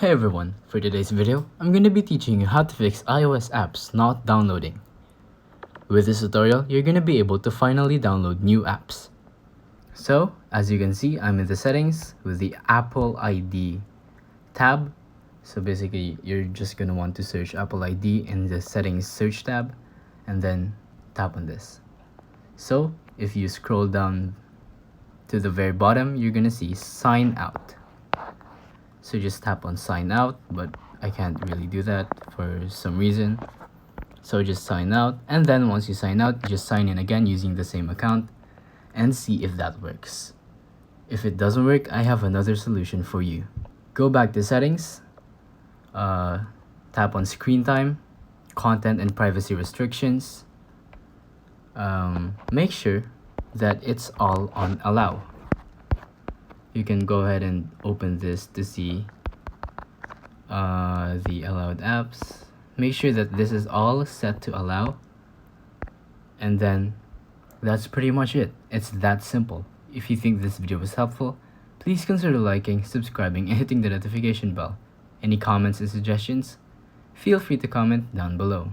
Hey everyone, for today's video, I'm going to be teaching you how to fix iOS apps not downloading. With this tutorial, you're going to be able to finally download new apps. So, as you can see, I'm in the settings with the Apple ID tab. So basically, you're just going to want to search Apple ID in the settings search tab and then tap on this. So, if you scroll down to the very bottom, you're going to see sign out. So just tap on sign out, but I can't really do that for some reason. So just sign out, and then once you sign out, just sign in again using the same account and see if that works. If it doesn't work, I have another solution for you. Go back to settings, tap on screen time, content and privacy restrictions. Make sure that it's all on allow. You can go ahead and open this to see the allowed apps. Make sure that this is all set to allow, and then that's pretty much it. It's that simple. If you think this video was helpful, please consider liking, subscribing, and hitting the notification bell. Any comments and suggestions? Feel free to comment down below.